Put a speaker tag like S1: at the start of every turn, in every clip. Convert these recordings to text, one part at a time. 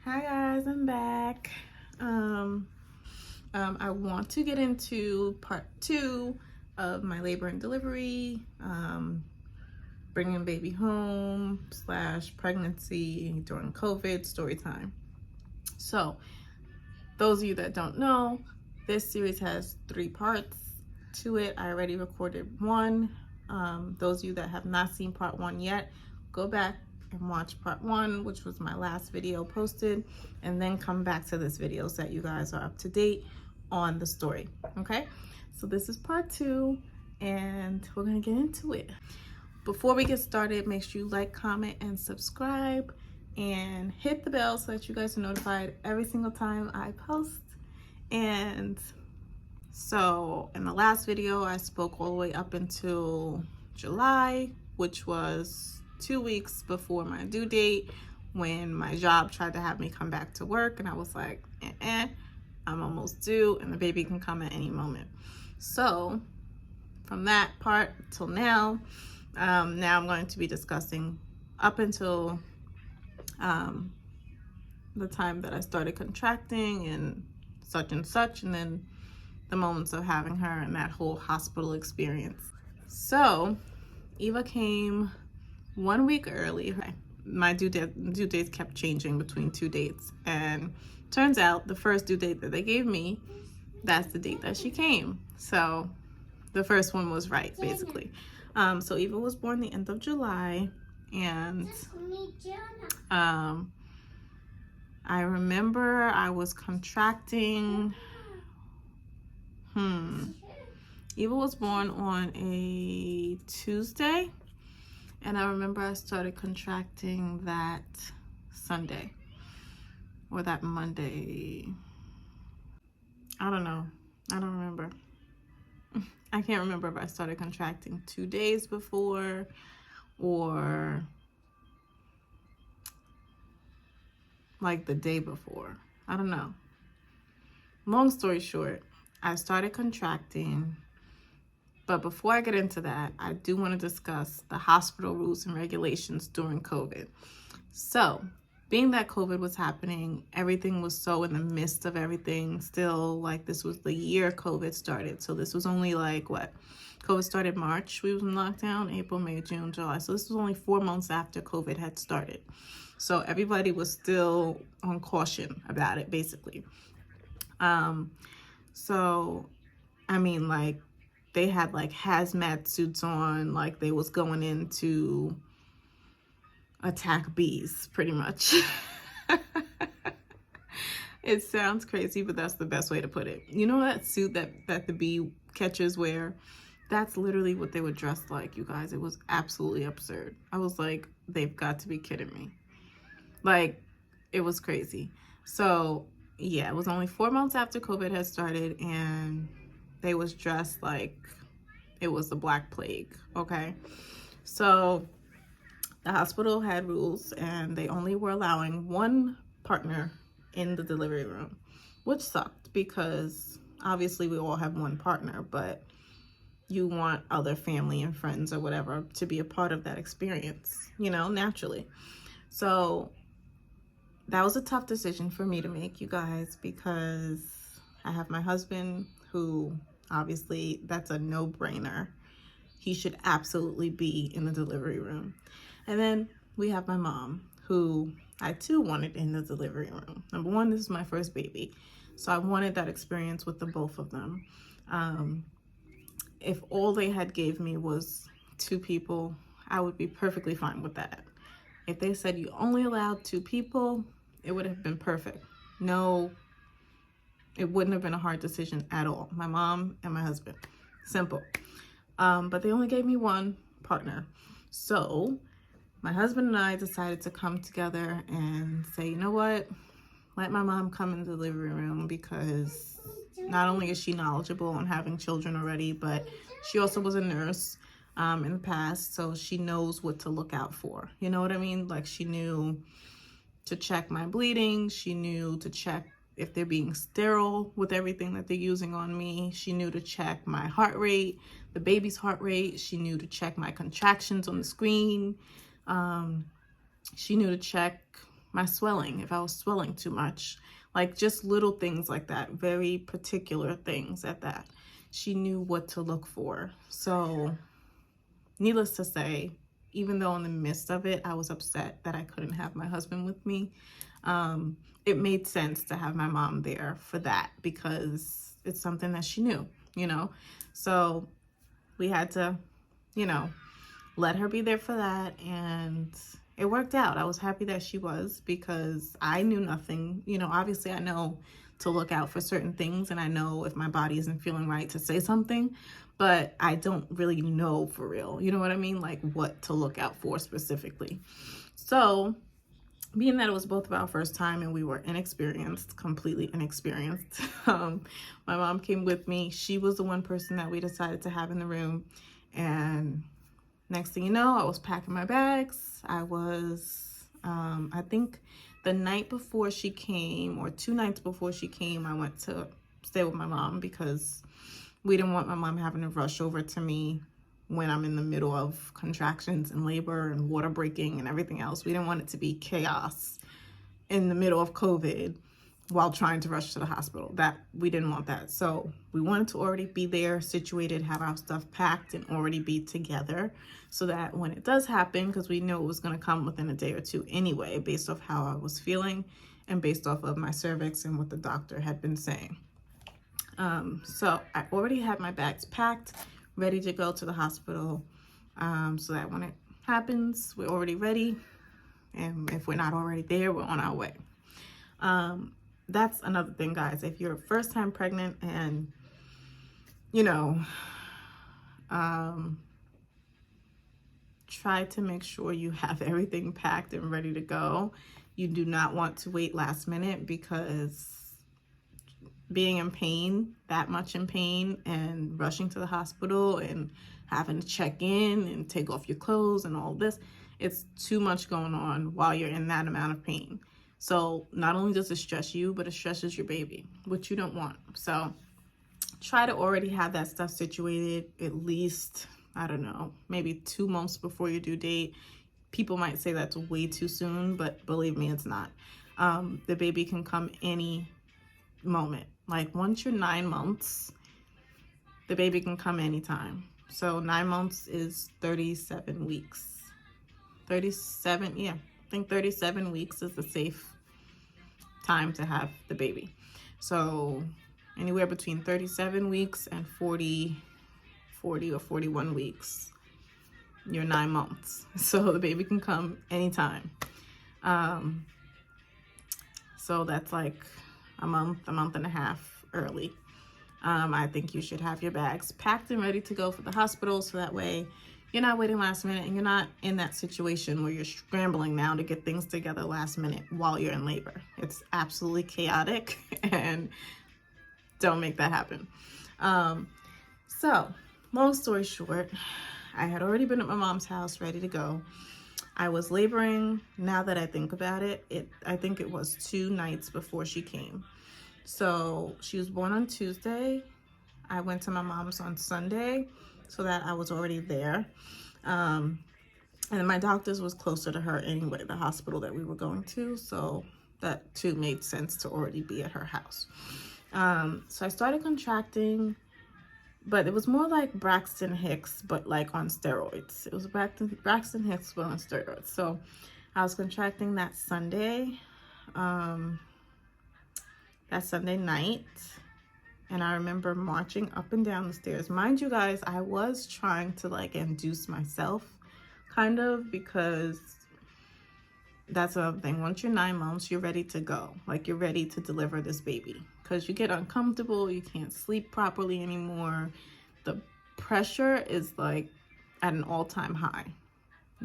S1: Hi guys, I'm back. I want to get into part 2 of my labor and delivery, bringing baby home / pregnancy during COVID story time. So, those of you that don't know, this series has 3 parts to it. I already recorded one. Those of you that have not seen part 1 yet, go back and watch part 1, which was my last video posted, and then come back to this video so that you guys are up to date on the story. Okay, so this is part 2 and we're gonna get into it. Before we get started, make sure you like, comment, and subscribe, and hit the bell so that you guys are notified every single time I post. And so in the last video, I spoke all the way up until July, which was 2 weeks before my due date, when my job tried to have me come back to work, and I was like, I'm almost due and the baby can come at any moment. So from that part till now, now I'm going to be discussing up until the time that I started contracting and such, and then the moments of having her and that whole hospital experience. So Eva came 1 week early. My due dates kept changing between 2 dates, and turns out the first due date that they gave me, that's the date that she came. So the first one was right, basically. So Eva was born the end of July, and I remember I was contracting. Eva was born on a Tuesday, and I remember I started contracting that Sunday or that Monday. I don't know. I don't remember. I can't remember if I started contracting 2 days before or like the day before. I don't know. Long story short, I started contracting. But before I get into that, I do want to discuss the hospital rules and regulations during COVID. So, being that COVID was happening, everything was so in the midst of everything still. Like, this was the year COVID started. So this was only like, what? COVID started March. We was in lockdown, April, May, June, July. So this was only 4 months after COVID had started. So everybody was still on caution about it, basically. So, I mean, like, they had like hazmat suits on, like they was going in to attack bees, pretty much. It sounds crazy, but that's the best way to put it. You know that suit that the bee catchers wear? That's literally what they were dressed like, you guys. It was absolutely absurd. I was like, they've got to be kidding me. Like, it was crazy. So, yeah, it was only 4 months after COVID had started, and they was dressed like it was the Black Plague, okay? So the hospital had rules, and they only were allowing 1 partner in the delivery room, which sucked because obviously we all have 1 partner, but you want other family and friends or whatever to be a part of that experience, you know, naturally. So that was a tough decision for me to make, you guys, because I have my husband who, obviously, that's a no-brainer. He should absolutely be in the delivery room. And then we have my mom, who I too wanted in the delivery room. Number one, this is my first baby, so I wanted that experience with the both of them. If all they had gave me was 2 people, I would be perfectly fine with that. If they said you only allowed 2 people, it would have been perfect. No, it wouldn't have been a hard decision at all. My mom and my husband. Simple. But they only gave me 1 partner. So my husband and I decided to come together and say, you know what? Let my mom come in the delivery room, because not only is she knowledgeable on having children already, but she also was a nurse in the past, so she knows what to look out for. You know what I mean? Like, she knew to check my bleeding. She knew to check if they're being sterile with everything that they're using on me. She knew to check my heart rate, the baby's heart rate. She knew to check my contractions on the screen. She knew to check my swelling, if I was swelling too much, like just little things like that, very particular things at that. She knew what to look for. So needless to say, even though in the midst of it, I was upset that I couldn't have my husband with me, it made sense to have my mom there for that because it's something that she knew, you know? So we had to, you know, let her be there for that, and it worked out. I was happy that she was, because I knew nothing. You know, obviously I know to look out for certain things, and I know if my body isn't feeling right to say something, but I don't really know for real. You know what I mean? Like what to look out for specifically. So being that it was both of our first time and we were inexperienced, completely inexperienced, my mom came with me. She was the one person that we decided to have in the room. And next thing you know, I was packing my bags. I was, I think the night before she came, or 2 nights before she came, I went to stay with my mom because we didn't want my mom having to rush over to me when I'm in the middle of contractions and labor and water breaking and everything else. We didn't want it to be chaos in the middle of COVID while trying to rush to the hospital. That we didn't want that. So we wanted to already be there, situated, have our stuff packed, and already be together so that when it does happen, because we knew it was going to come within a day or two anyway, based off how I was feeling and based off of my cervix and what the doctor had been saying. So I already had my bags packed, ready to go to the hospital, so that when it happens, we're already ready. And if we're not already there, we're on our way. That's another thing, guys. If you're first time pregnant and, you know, try to make sure you have everything packed and ready to go. You do not want to wait last minute, because being in pain, that much in pain, and rushing to the hospital and having to check in and take off your clothes and all this, it's too much going on while you're in that amount of pain. So not only does it stress you, but it stresses your baby, which you don't want. So try to already have that stuff situated at least, I don't know, maybe 2 months before your due date. People might say that's way too soon, but believe me, it's not. The baby can come any moment. Like once you're 9 months, the baby can come anytime. So 9 months is 37 weeks. 37, yeah, I think 37 weeks is the safe time to have the baby. So anywhere between 37 weeks and 40 or 41 weeks, you're 9 months. So the baby can come anytime. So that's like a month and a half early. I think you should have your bags packed and ready to go for the hospital, so that way you're not waiting last minute and you're not in that situation where you're scrambling now to get things together last minute while you're in labor. It's absolutely chaotic, and don't make that happen. So long story short, I had already been at my mom's house ready to go. I was laboring. Now that I think about it, I think it was 2 nights before she came. So she was born on Tuesday. I went to my mom's on Sunday, so that I was already there. And my doctor's was closer to her anyway, the hospital that we were going to. So that too made sense to already be at her house. So I started contracting, but it was more like Braxton Hicks, but like on steroids. It was Braxton Hicks, but on steroids. So I was contracting that Sunday night. And I remember marching up and down the stairs. Mind you guys, I was trying to like induce myself, kind of, because that's another thing. Once you're 9 months, you're ready to go. Like you're ready to deliver this baby, because you get uncomfortable, you can't sleep properly anymore. The pressure is like at an all-time high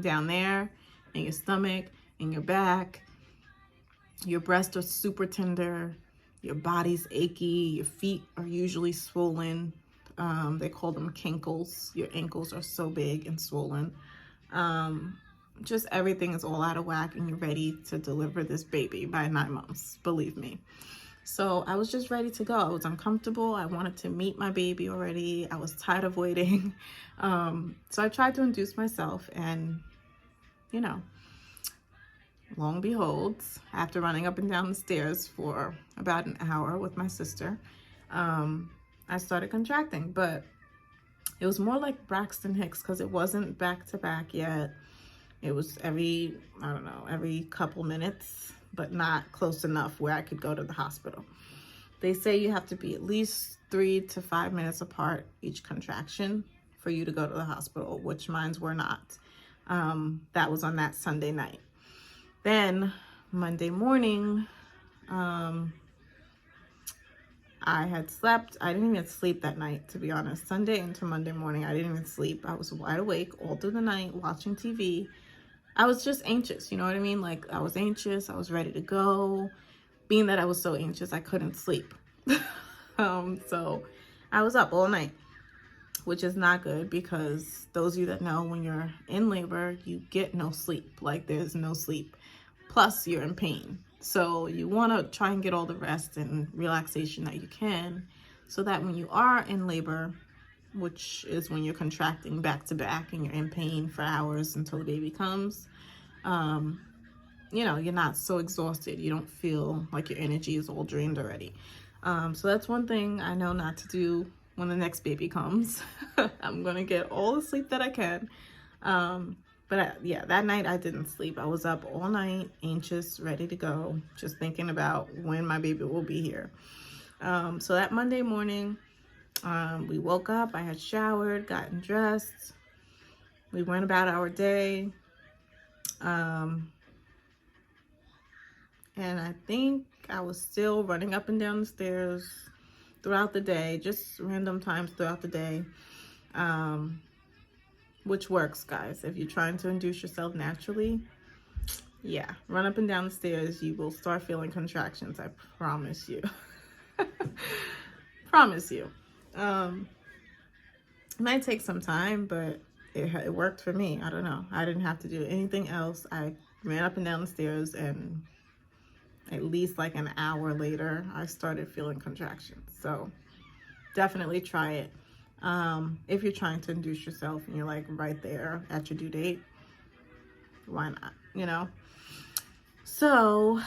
S1: down there in your stomach, in your back. Your breasts are super tender. Your body's achy. Your feet are usually swollen. They call them kinkles. Your ankles are so big and swollen. Just everything is all out of whack, and you're ready to deliver this baby by 9 months, believe me. So I was just ready to go. I was uncomfortable. I wanted to meet my baby already. I was tired of waiting. So I tried to induce myself, and, you know, Long behold, after running up and down the stairs for about an hour with my sister, I started contracting. But it was more like Braxton Hicks because it wasn't back to back yet. It was every couple minutes, but not close enough where I could go to the hospital. They say you have to be at least 3 to 5 minutes apart each contraction for you to go to the hospital, which mines were not. That was on that Sunday night. Then Monday morning, I had slept. I didn't even sleep that night, to be honest. Sunday into Monday morning, I didn't even sleep. I was wide awake all through the night watching TV. I was just anxious, you know what I mean? Like, I was anxious. I was ready to go. Being that I was so anxious, I couldn't sleep. So I was up all night, which is not good because those of you that know, when you're in labor, you get no sleep. Like, there's no sleep. Plus, you're in pain. So you want to try and get all the rest and relaxation that you can so that when you are in labor, which is when you're contracting back to back and you're in pain for hours until the baby comes, you're not so exhausted. You don't feel like your energy is all drained already. So that's one thing I know not to do when the next baby comes. I'm going to get all the sleep that I can. But that night I didn't sleep. I was up all night, anxious, ready to go, just thinking about when my baby will be here. So that Monday morning, we woke up. I had showered, gotten dressed. We went about our day. And I think I was still running up and down the stairs throughout the day, just random times throughout the day, which works, guys. If you're trying to induce yourself naturally, run up and down the stairs. You will start feeling contractions. I promise you. Promise you. It might take some time, but it worked for me. I don't know. I didn't have to do anything else. I ran up and down the stairs, and at least like an hour later, I started feeling contractions. So definitely try it. If you're trying to induce yourself and you're like right there at your due date, why not, So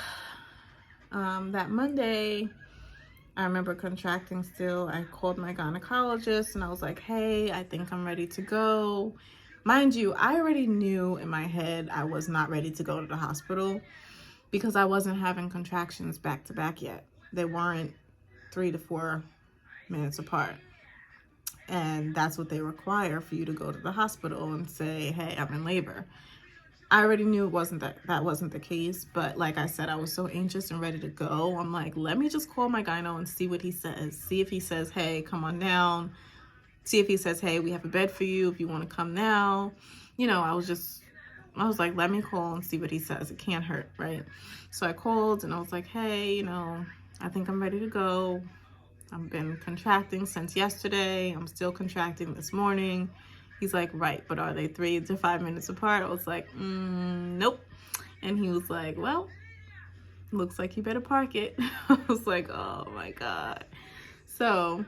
S1: that Monday, I remember contracting still. I called my gynecologist and I was like, hey, I think I'm ready to go. Mind you, I already knew in my head I was not ready to go to the hospital because I wasn't having contractions back to back yet. They weren't 3 to 4 minutes apart. And that's what they require for you to go to the hospital and say, hey, I'm in labor. I already knew that wasn't the case, but like I said, I was so anxious and ready to go. I'm like, let me just call my gyno and see what he says. See if he says, hey, come on down. See if he says, hey, we have a bed for you if you want to come now. I was like, let me call and see what he says. It can't hurt, right? So I called and I was like, hey, I think I'm ready to go. I've been contracting since yesterday. I'm still contracting this morning. He's like, right, but are they 3 to 5 minutes apart? I was like, nope. And he was like, well, looks like you better park it. I was like, oh my God. So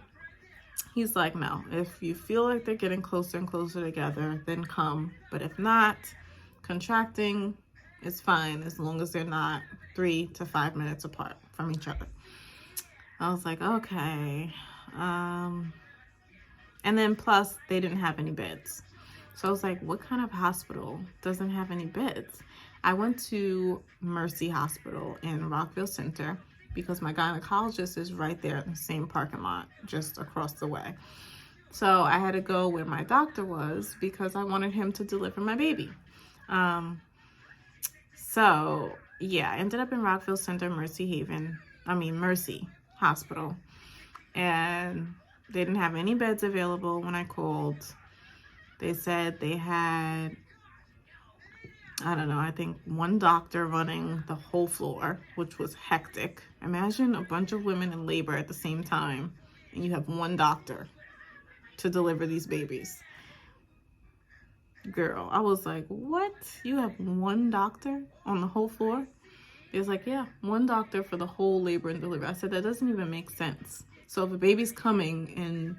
S1: he's like, no, if you feel like they're getting closer and closer together, then come. But if not, contracting is fine as long as they're not 3 to 5 minutes apart from each other. I was like, okay. And then plus they didn't have any beds. So I was like, what kind of hospital doesn't have any beds? I went to Mercy Hospital in Rockville Center because my gynecologist is right there in the same parking lot, just across the way. So I had to go where my doctor was because I wanted him to deliver my baby. I ended up in Rockville Center, Mercy Hospital. And they didn't have any beds available when I called. They said they had, I think one doctor running the whole floor, which was hectic. Imagine a bunch of women in labor at the same time, and you have one doctor to deliver these babies. Girl, I was like, what? You have one doctor on the whole floor? It was like, yeah, one doctor for the whole labor and delivery. I said, that doesn't even make sense. So if a baby's coming in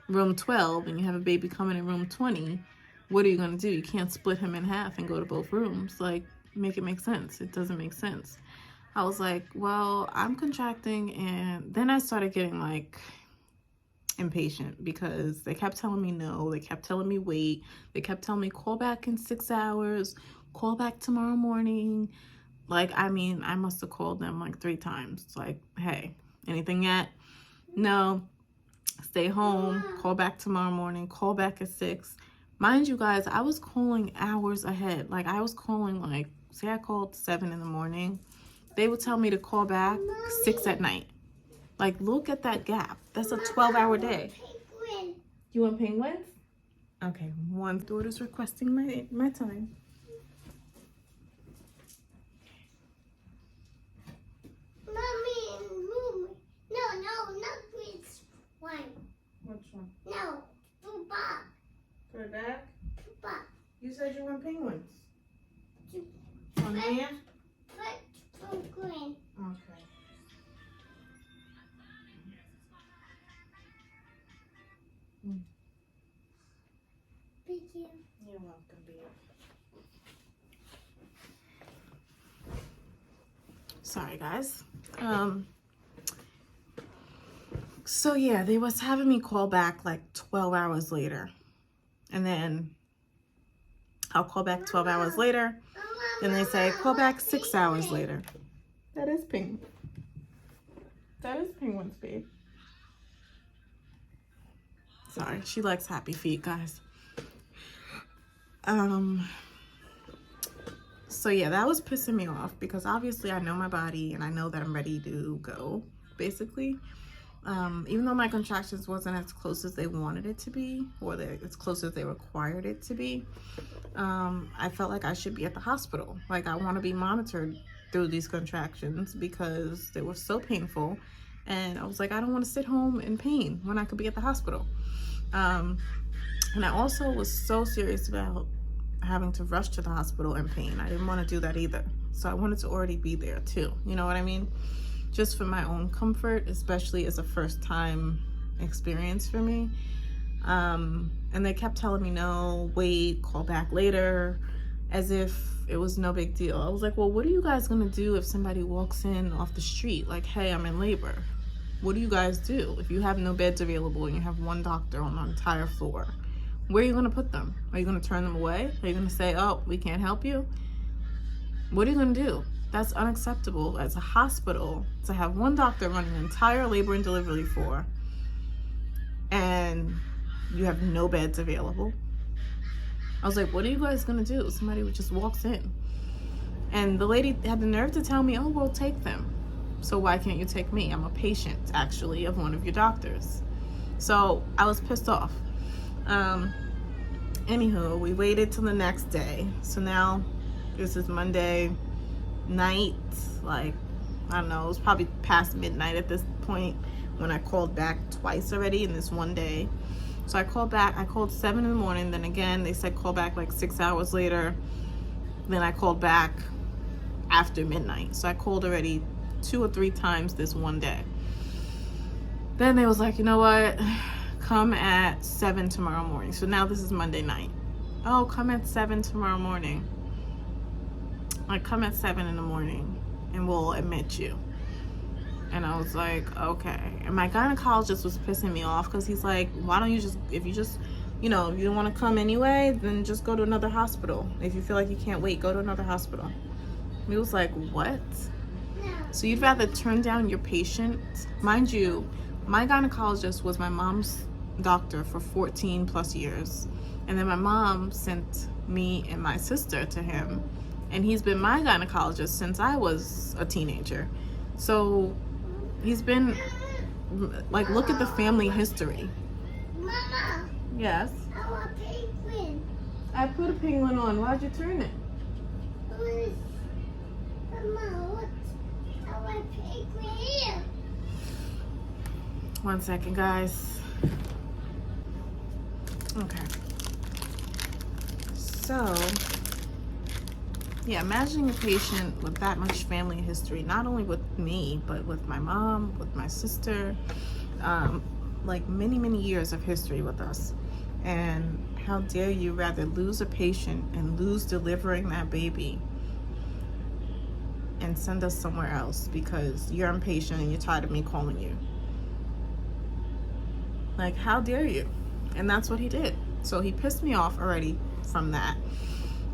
S1: room 12 and you have a baby coming in room 20, what are you going to do? You can't split him in half and go to both rooms. Like, make it make sense. It doesn't make sense. I was like, well, I'm contracting. And then I started getting like impatient because they kept telling me no. They kept telling me wait. They kept telling me call back in 6 hours, call back tomorrow morning. Like, I mean, I must have called them like 3 times. It's like, hey, anything yet? No. Stay home, call back tomorrow morning, call back at 6. Mind you guys, I was calling hours ahead. Like, I was calling, like, say I called 7 in the morning. They would tell me to call back 6 at night. Like, look at that gap. That's a 12-hour day. You want penguins? Okay, one daughter's requesting my time.
S2: Mommy, no, not this one.
S1: Which one?
S2: No, go back.
S1: Put it back?
S2: Go back.
S1: You said you want penguins.
S2: To
S1: On there?
S2: put penguin.
S1: Okay.
S2: Thank you.
S1: You're welcome, babe. Sorry, guys. So yeah, they was having me call back like 12 hours later. And then I'll call back 12 hours later. Then they say call back 6 hours later. That is penguin. That is penguin's babe. Sorry, she likes happy feet, guys. So yeah, that was pissing me off because obviously I know my body and I know that I'm ready to go, basically. Even though my contractions wasn't as close as they wanted it to be, or as close as they required it to be, I felt like I should be at the hospital. Like, I want to be monitored through these contractions because they were so painful. And I was like, I don't want to sit home in pain when I could be at the hospital. And I also was so serious about having to rush to the hospital in pain. I didn't want to do that either. So I wanted to already be there too. You know what I mean? Just for my own comfort, especially as a first time experience for me. And they kept telling me no, wait, call back later, as if it was no big deal. I was like, well, what are you guys gonna do if somebody walks in off the street like, hey, I'm in labor? What do you guys do if you have no beds available and you have one doctor on the entire floor? Where are you gonna put them? Are you gonna turn them away? Are you gonna say, oh, we can't help you? What are you gonna do? That's unacceptable as a hospital to have one doctor run an entire labor and delivery floor and you have no beds available. I was like, what are you guys gonna do? Somebody just walks in. And the lady had the nerve to tell me, oh, we'll take them. So why can't you take me? I'm a patient, actually, of one of your doctors. So I was pissed off. Anywho, we waited till the next day. So now this is Monday night. Like, I don't know, it was probably past midnight at this point when I called back twice already in this one day. So I called back. I called 7 in the morning. Then again, they said call back like 6 hours later. Then I called back after midnight. So I called already 2 or 3 times this one day. Then they was like, you know what? Come at 7 tomorrow morning. So now this is Monday night. Oh, come at 7 tomorrow morning. Like, come at 7 in the morning and we'll admit you. And I was like, okay. And my gynecologist was pissing me off because he's like, why don't you just, if you don't want to come anyway, then just go to another hospital. If you feel like you can't wait, go to another hospital. And he was like, what? So you'd rather turn down your patient? Mind you, my gynecologist was my mom's doctor for 14 plus years. And then my mom sent me and my sister to him. And he's been my gynecologist since I was a teenager. So he's been, like, look at the family history.
S2: Mama.
S1: Yes?
S2: I want penguin.
S1: I put a penguin on. Why'd you turn it?
S2: Mama, what? I want penguin here.
S1: 1 second, guys. Okay. So, yeah, imagining a patient with that much family history, not only with me, but with my mom, with my sister, like many, many years of history with us. And how dare you rather lose a patient and lose delivering that baby and send us somewhere else because you're impatient and you're tired of me calling you. Like, how dare you? And that's what he did. So he pissed me off already from that.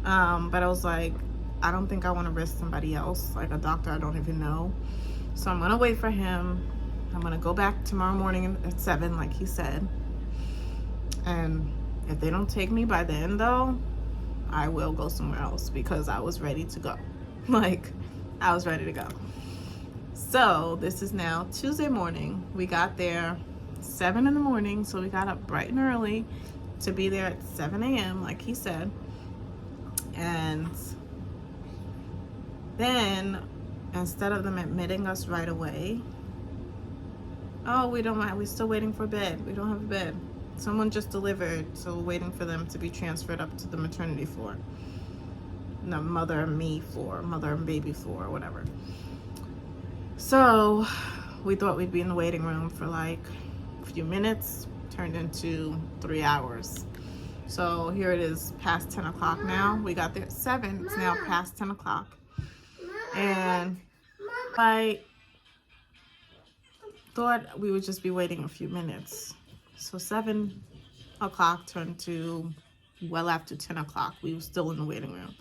S1: But I was like, I don't think I want to risk somebody else, like a doctor I don't even know. So I'm going to wait for him. I'm going to go back tomorrow morning at 7, like he said. And if they don't take me by then, though, I will go somewhere else because I was ready to go. Like, I was ready to go. So this is now Tuesday morning. We got there 7 in the morning, so we got up bright and early to be there at 7 a.m. like he said. And then instead of them admitting us right away, oh, we don't mind, we're still waiting for bed, we don't have a bed, someone just delivered, so we're waiting for them to be transferred up to the maternity floor, the mother and me floor, mother and baby floor, or whatever. So we thought we'd be in the waiting room for like a few minutes, turned into 3 hours. So here it is, past 10 o'clock now. We got there at 7. It's now past 10 o'clock. And I thought we would just be waiting a few minutes. So 7 o'clock turned to well after 10 o'clock. We were still in the waiting room.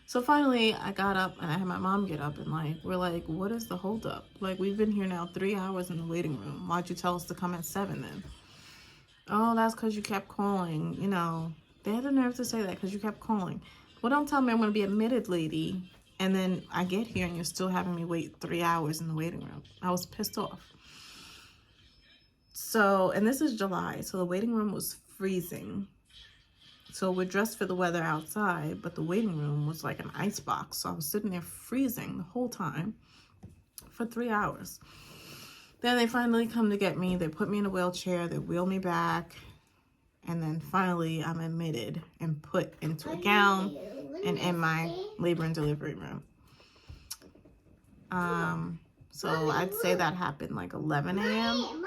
S1: So finally, I got up and I had my mom get up and like, we're like, what is the holdup? Like, we've been here now 3 hours in the waiting room. Why'd you tell us to come at 7 then? Oh, that's because you kept calling. You know, they had the nerve to say that because you kept calling. Well, don't tell me I'm going to be admitted, lady. And then I get here and you're still having me wait 3 hours in the waiting room. I was pissed off. So, and this is July, so the waiting room was freezing. So we're dressed for the weather outside, but the waiting room was like an ice box. So I was sitting there freezing the whole time for 3 hours. Then they finally come to get me. They put me in a wheelchair. They wheel me back. And then finally I'm admitted and put into a gown and in my labor and delivery room. So I'd say that happened like 11 a.m.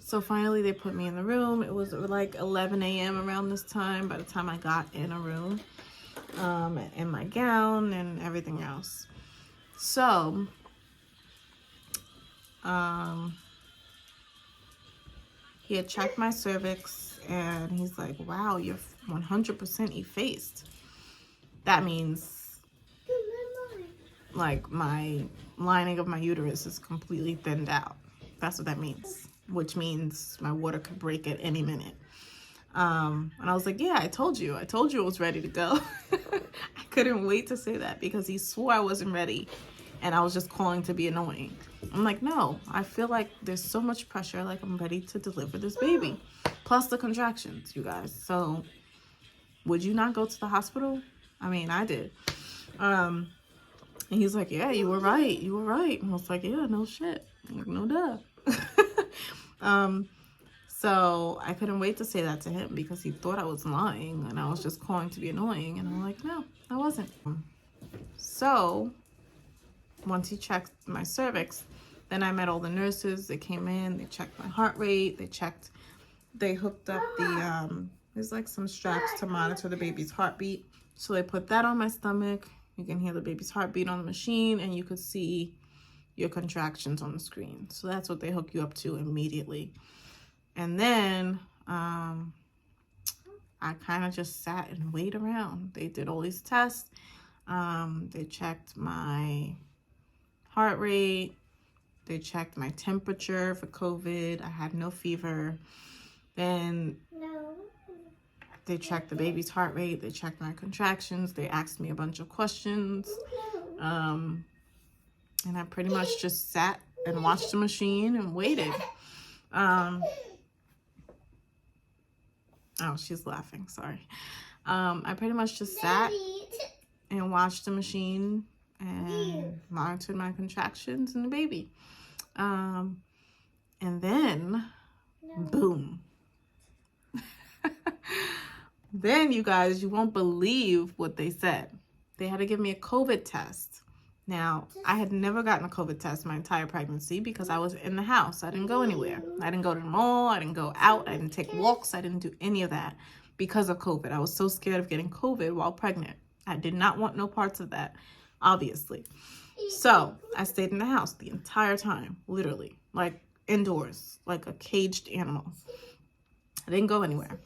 S1: So finally they put me in the room. It was like 11 a.m. around this time by the time I got in a room, in my gown and everything else. So he had checked my cervix and he's like, wow, you're 100% effaced. That means like my lining of my uterus is completely thinned out. That's what that means, which means my water could break at any minute. And I was like, yeah, I told you it was ready to go. I couldn't wait to say that because he swore I wasn't ready and I was just calling to be annoying. I'm like, no, I feel like there's so much pressure, like I'm ready to deliver this baby. Plus the contractions, you guys. So would you not go to the hospital? I mean, I did. And he's like, yeah, you were right. And I was like, yeah, no shit. I'm like, no duh. So I couldn't wait to say that to him because he thought I was lying and I was just calling to be annoying. And I'm like, no, I wasn't. So once he checked my cervix, then I met all the nurses. They came in, they checked my heart rate, they hooked up there's like some straps to monitor the baby's heartbeat. So they put that on my stomach. You can hear the baby's heartbeat on the machine and you could see your contractions on the screen. So that's what they hook you up to immediately. And then I kind of just sat and waited around. They did all these tests. They checked my heart rate. They checked my temperature for COVID. I had no fever. Then they checked the baby's heart rate. They checked my contractions. They asked me a bunch of questions. And I pretty much just sat and watched the machine and waited. Oh, she's laughing. Sorry. I pretty much just sat and watched the machine and monitored my contractions and the baby. And then, boom. Then, you guys, you won't believe what they said. They had to give me a COVID test. Now, I had never gotten a COVID test my entire pregnancy because I was in the house. I didn't go anywhere. I didn't go to the mall. I didn't go out. I didn't take walks. I didn't do any of that because of COVID. I was so scared of getting COVID while pregnant. I did not want no parts of that, obviously. So I stayed in the house the entire time, literally, like indoors, like a caged animal. I didn't go anywhere.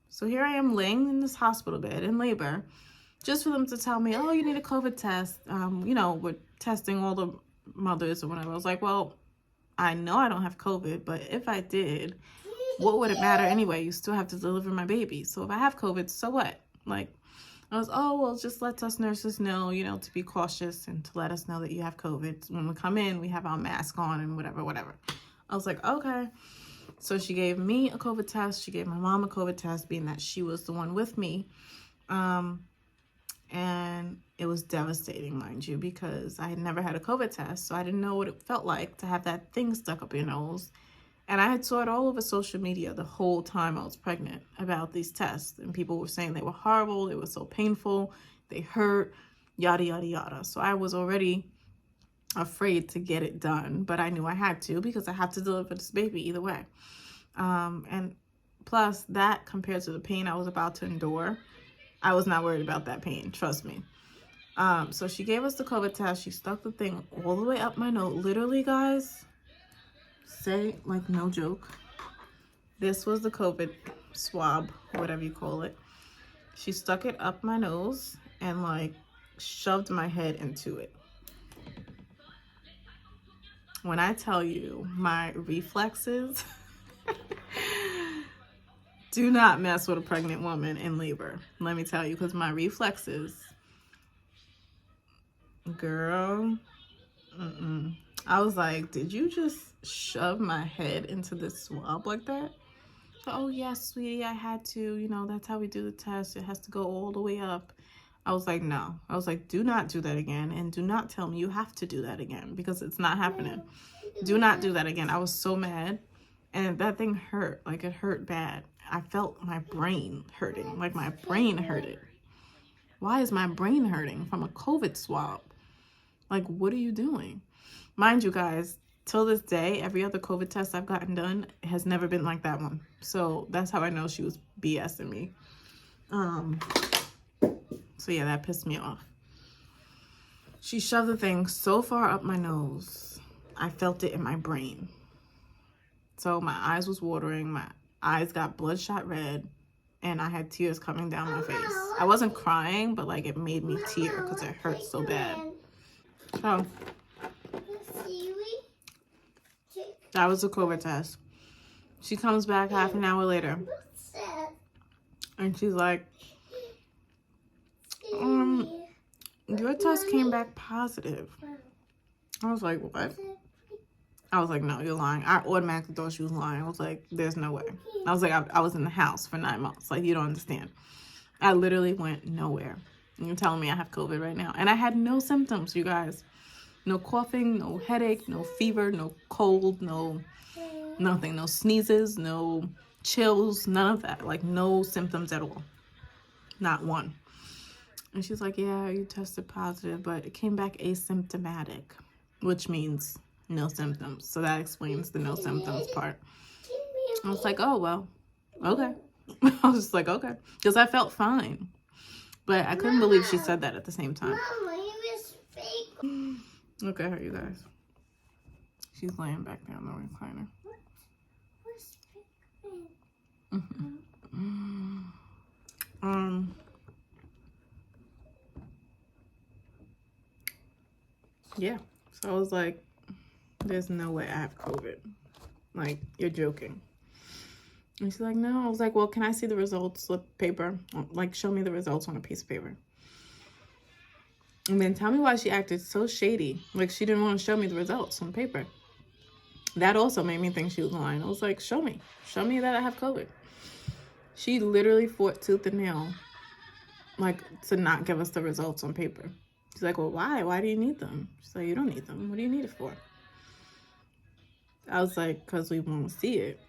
S1: So here I am laying in this hospital bed in labor, just for them to tell me, oh, you need a COVID test. We're testing all the mothers or whatever. I was like, well, I know I don't have COVID, but if I did, what would it matter anyway? You still have to deliver my baby. So if I have COVID, so what? Like, I was, oh, well, just let us nurses know, to be cautious and to let us know that you have COVID. When we come in, we have our mask on and whatever. I was like, okay. So she gave me a COVID test. She gave my mom a COVID test, being that she was the one with me. And it was devastating, mind you, because I had never had a COVID test. So I didn't know what it felt like to have that thing stuck up your nose. And I had saw it all over social media the whole time I was pregnant about these tests. And people were saying they were horrible, they were so painful, they hurt, yada, yada, yada. So I was already afraid to get it done, but I knew I had to because I have to deliver this baby either way. And plus that, compared to the pain I was about to endure, I was not worried about that pain, trust me. So she gave us the COVID test. She stuck the thing all the way up my nose. Literally, guys, say, like, no joke, this was the COVID swab, whatever you call it. She stuck it up my nose and, like, shoved my head into it. When I tell you, my reflexes do not mess with a pregnant woman in labor. Let me tell you, because my reflexes, girl, I was like, did you just shove my head into this swab like that? Oh, yes, sweetie, I had to. That's how we do the test. It has to go all the way up. I was like, no. I was like, do not do that again. And do not tell me you have to do that again, because it's not happening. Do not do that again. I was so mad. And that thing hurt. Like, it hurt bad. I felt my brain hurting. Like, my brain hurted. Why is my brain hurting from a COVID swab? Like, what are you doing? Mind you, guys, till this day, every other COVID test I've gotten done has never been like that one. So that's how I know she was BSing me. So yeah, that pissed me off. She shoved the thing so far up my nose, I felt it in my brain. So my eyes was watering, my eyes got bloodshot red, and I had tears coming down my face. I wasn't crying, but like it made me tear because it hurt so bad. So that was the COVID test. She comes back half an hour later, and she's like, your test came back positive. I was like, what? I was like, no, you're lying. I automatically thought she was lying. I was like, there's no way. I was like, I was in the house for 9 months. Like, you don't understand. I literally went nowhere. And you're telling me I have COVID right now. And I had no symptoms, you guys. No coughing, no headache, no fever, no cold, no nothing. No sneezes, no chills, none of that. Like, no symptoms at all. Not one. And she's like, yeah, you tested positive, but it came back asymptomatic, which means no symptoms. So that explains the no symptoms part. I was like, oh, well, okay. I was just like, okay. Because I felt fine. But I couldn't believe she said that at the same time.
S2: Mama, he was fake.
S1: Look at her, you guys. She's laying back there on the recliner.
S2: What's
S1: Yeah. So I was like, there's no way I have COVID. Like, you're joking. And she's like, no. I was like, well, can I see the results? Slip paper. Like, show me the results on a piece of paper. And then tell me why she acted so shady. Like, she didn't want to show me the results on paper. That also made me think she was lying. I was like, show me. Show me that I have COVID. She literally fought tooth and nail, like, to not give us the results on paper. She's like, well, why? Why do you need them? She's like, you don't need them. What do you need it for? I was like, because we want to see it.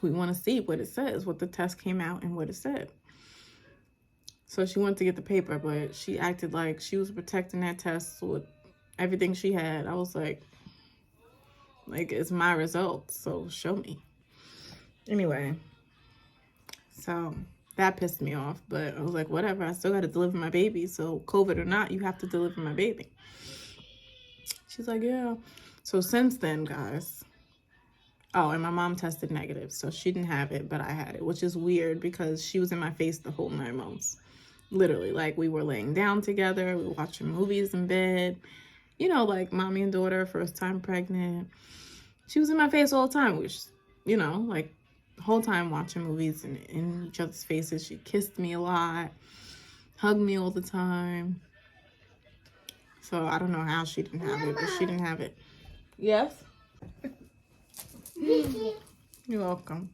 S1: We want to see what it says, what the test came out and what it said. So she went to get the paper, but she acted like she was protecting that test with everything she had. I was like, it's my results, so show me. Anyway, so that pissed me off, but I was like, whatever, I still got to deliver my baby. So COVID or not, you have to deliver my baby. She's like, yeah. So since then, guys, oh, and my mom tested negative, so she didn't have it, but I had it, which is weird because she was in my face the whole 9 months. Literally, like we were laying down together, we were watching movies in bed, you know, like mommy and daughter, first time pregnant. She was in my face all the time, which, you know, like the whole time watching movies and in each other's faces. She kissed me a lot, hugged me all the time. So I don't know how she didn't have it, but she didn't have it. Yes? You're welcome.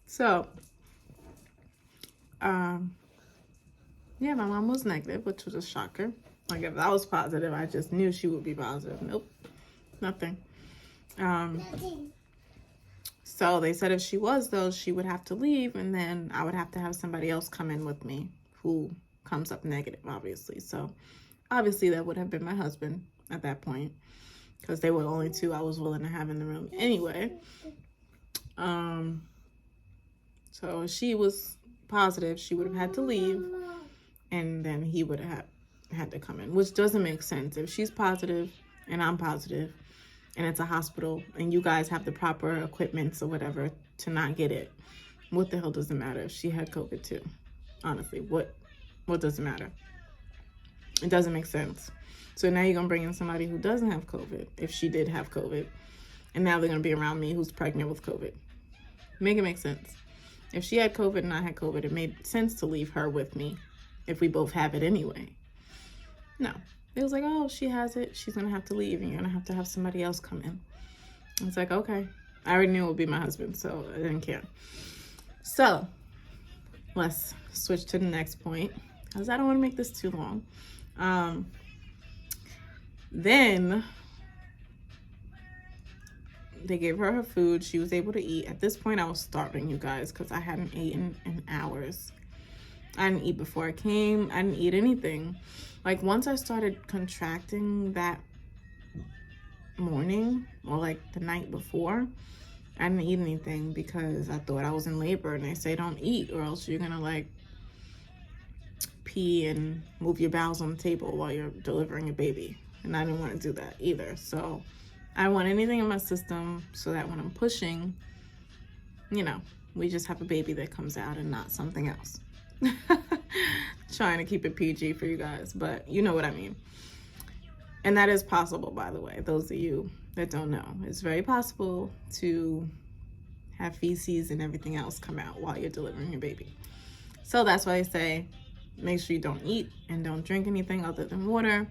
S1: So, yeah, my mom was negative, which was a shocker. Like if I was positive, I just knew she would be positive. Nope, nothing. So they said if she was, though, she would have to leave, and then I would have to have somebody else come in with me who comes up negative, obviously. So obviously that would have been my husband at that point, because they were the only two I was willing to have in the room anyway. So if she was positive, she would have had to leave, and then he would have had to come in, which doesn't make sense. If she's positive and I'm positive, and it's a hospital, and you guys have the proper equipment or whatever to not get it, what the hell does it matter if she had COVID too? Honestly, what does it matter? It doesn't make sense. So now you're gonna bring in somebody who doesn't have COVID, if she did have COVID, and now they're gonna be around me who's pregnant with COVID. Make it make sense. If she had COVID and I had COVID, it made sense to leave her with me if we both have it anyway. No. It was like, oh, she has it, she's gonna have to leave, and you're gonna have to have somebody else come in. It's like, okay. I already knew it would be my husband, so I didn't care. So let's switch to the next point, because I don't want to make this too long. Then they gave her her food. She was able to eat. At this point, I was starving, you guys, because I hadn't eaten in hours. I didn't eat before I came. I didn't eat anything. Like, once I started contracting that morning, or like the night before, I didn't eat anything because I thought I was in labor, and they say don't eat or else you're gonna like pee and move your bowels on the table while you're delivering a baby, and I didn't want to do that either. So I want anything in my system so that when I'm pushing, you know, we just have a baby that comes out and not something else. Trying to keep it PG for you guys, but you know what I mean. And that is possible, by the way, those of you that don't know. It's very possible to have feces and everything else come out while you're delivering your baby. So that's why I say make sure you don't eat and don't drink anything other than water,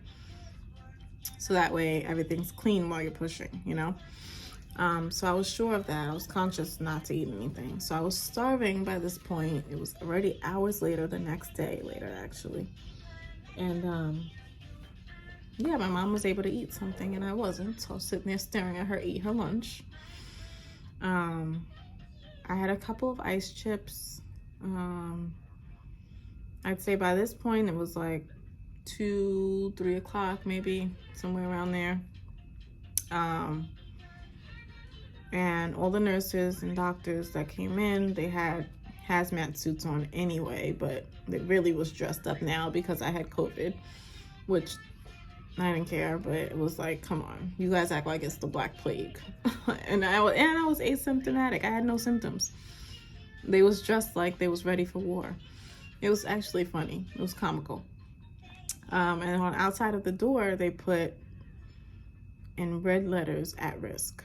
S1: so that way everything's clean while you're pushing, you know. So I was sure of that. I was conscious not to eat anything. So I was starving by this point. It was already hours later, the next day later actually. And yeah, my mom was able to eat something and I wasn't. So I was sitting there staring at her eat her lunch. I had a couple of ice chips. I'd say by this point it was like 2, 3 o'clock, maybe somewhere around there. And all the nurses and doctors that came in, they had hazmat suits on anyway, but it really was dressed up now because I had COVID, which I didn't care, but it was like, come on, you guys act like it's the Black Plague. and I was asymptomatic. I had no symptoms. They was dressed like they was ready for war. It was actually funny. It was comical. And on outside of the door, they put in red letters, "at risk,"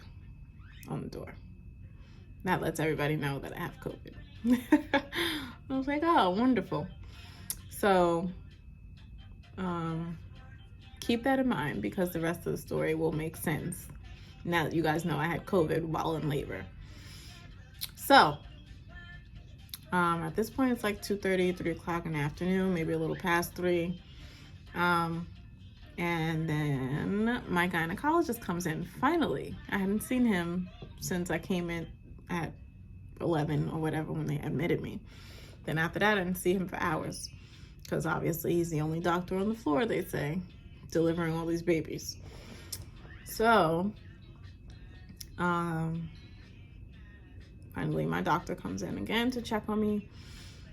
S1: on the door. That lets everybody know that I have COVID. I was like, oh, wonderful. So keep that in mind because the rest of the story will make sense now that you guys know I had COVID while in labor. So at this point, it's like 2:30, 3 o'clock in the afternoon, maybe a little past 3. And then my gynecologist comes in, finally. I hadn't seen him since I came in at 11 or whatever when they admitted me. Then after that, I didn't see him for hours because obviously he's the only doctor on the floor, they say, delivering all these babies. So I Finally, my doctor comes in again to check on me.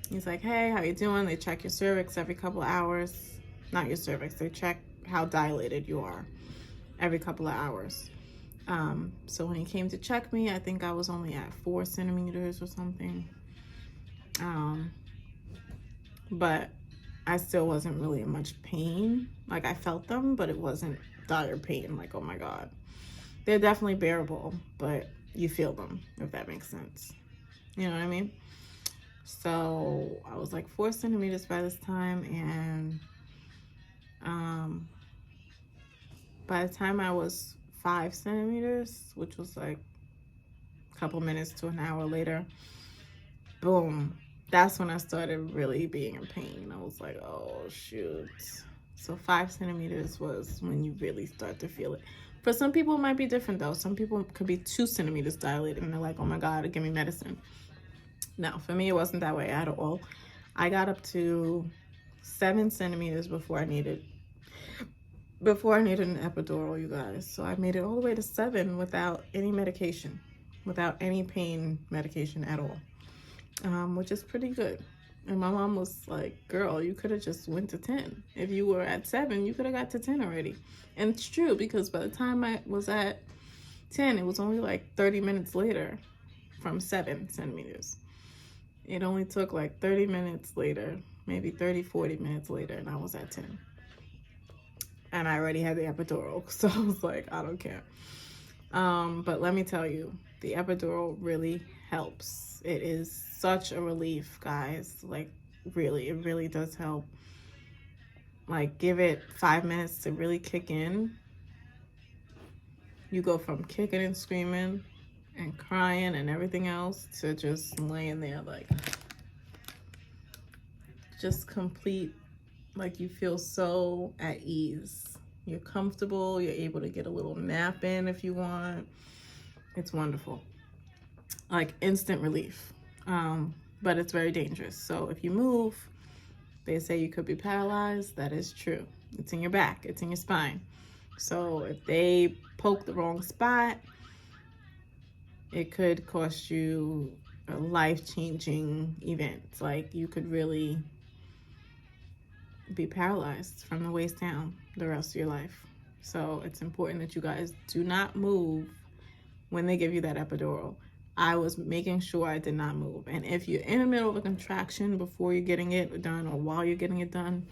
S1: He's like, hey, how you doing? They check your cervix every couple of hours. Not your cervix, they check how dilated you are every couple of hours. So when he came to check me, I think I was only at 4 centimeters or something. But I still wasn't really in much pain. Like, I felt them, but it wasn't dire pain. Like, oh my God. They're definitely bearable, but you feel them, if that makes sense. You know what I mean? So I was like 4 centimeters by this time, and by the time I was 5 centimeters, which was like a couple minutes to an hour later, boom, that's when I started really being in pain. I was like, oh shoot. So 5 centimeters was when you really start to feel it. For some people, it might be different though. Some people could be 2 centimeters dilated and they're like, oh my God, give me medicine. No, for me, it wasn't that way at all. I got up to 7 centimeters before I needed an epidural, you guys. So I made it all the way to 7 without any medication, without any pain medication at all, which is pretty good. And my mom was like, girl, you could have just went to 10. If you were at 7, you could have got to 10 already. And it's true, because by the time I was at 10, it was only like 30 minutes later from 7 centimeters. It only took like 30 minutes later, maybe 30, 40 minutes later, and I was at 10. And I already had the epidural, so I was like, I don't care. But let me tell you, the epidural really helps. It is such a relief, guys. Like, really, it really does help. Like, give it 5 minutes to really kick in. You go from kicking and screaming and crying and everything else to just laying there, like, just complete, like, you feel so at ease. You're comfortable. You're able to get a little nap in if you want. It's wonderful. Like, instant relief. But it's very dangerous. So if you move, they say you could be paralyzed. That is true. It's in your back. It's in your spine. So if they poke the wrong spot, it could cost you a life-changing event. Like, you could really be paralyzed from the waist down the rest of your life. So it's important that you guys do not move when they give you that epidural. I was making sure I did not move. And if you're in the middle of a contraction before you're getting it done or while you're getting it done,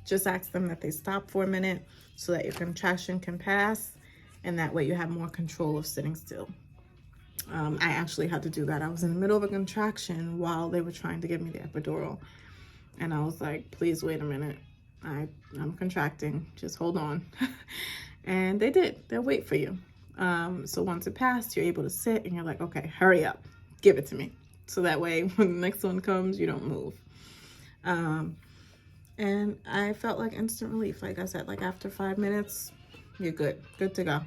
S1: just ask them that they stop for a minute so that your contraction can pass, and that way you have more control of sitting still. I actually had to do that. I was in the middle of a contraction while they were trying to give me the epidural. And I was like, please wait a minute. I'm contracting. Just hold on. And they did. They'll wait for you. So once it passed, you're able to sit and you're like, okay, hurry up. Give it to me. So that way, when the next one comes, you don't move. And I felt like instant relief. Like I said, like after 5 minutes, you're good. Good to go.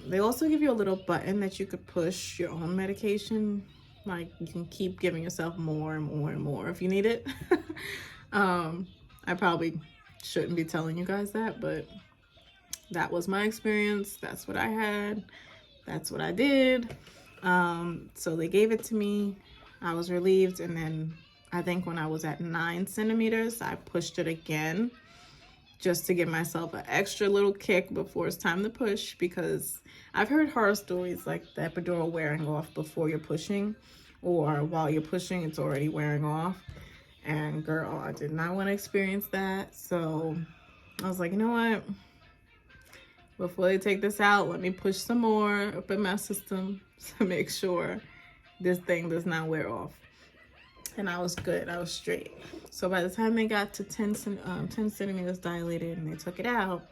S1: They also give you a little button that you could push your own medication. Like, you can keep giving yourself more and more and more if you need it. I probably shouldn't be telling you guys that, but that was my experience. That's what I had. That's what I did. So they gave it to me. I was relieved. And then I think when I was at 9 centimeters, I pushed it again just to give myself an extra little kick before it's time to push, because I've heard horror stories like the epidural wearing off before you're pushing, or while you're pushing, it's already wearing off. And girl, I did not want to experience that. So I was like, you know what? Before they take this out, let me push some more up in my system to make sure this thing does not wear off. And I was good. I was straight. So by the time they got to 10 centimeters dilated and they took it out,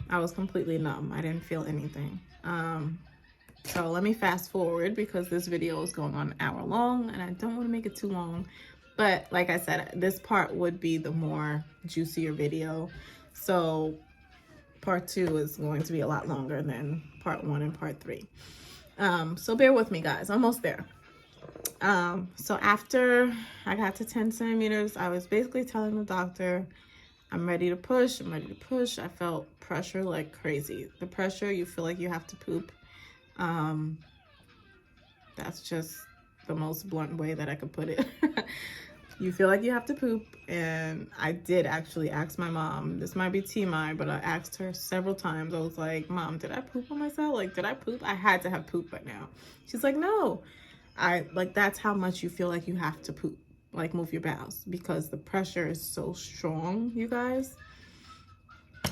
S1: I was completely numb. I didn't feel anything. So let me fast forward, because this video is going on an hour long and I don't want to make it too long. But like I said, this part would be the more juicier video. So part 2 is going to be a lot longer than part 1 and part 3. So bear with me, guys. Almost there. So after I got to 10 centimeters, I was basically telling the doctor, I'm ready to push. I'm ready to push. I felt pressure like crazy. The pressure, you feel like you have to poop. That's just the most blunt way that I could put it. You feel like you have to poop, and I did actually ask my mom. This might be TMI, but I asked her several times. I was like, Mom, did I poop on myself? Like, did I poop? I had to have poop by now. She's like, no. That's how much you feel like you have to poop, like move your bowels, because the pressure is so strong, you guys.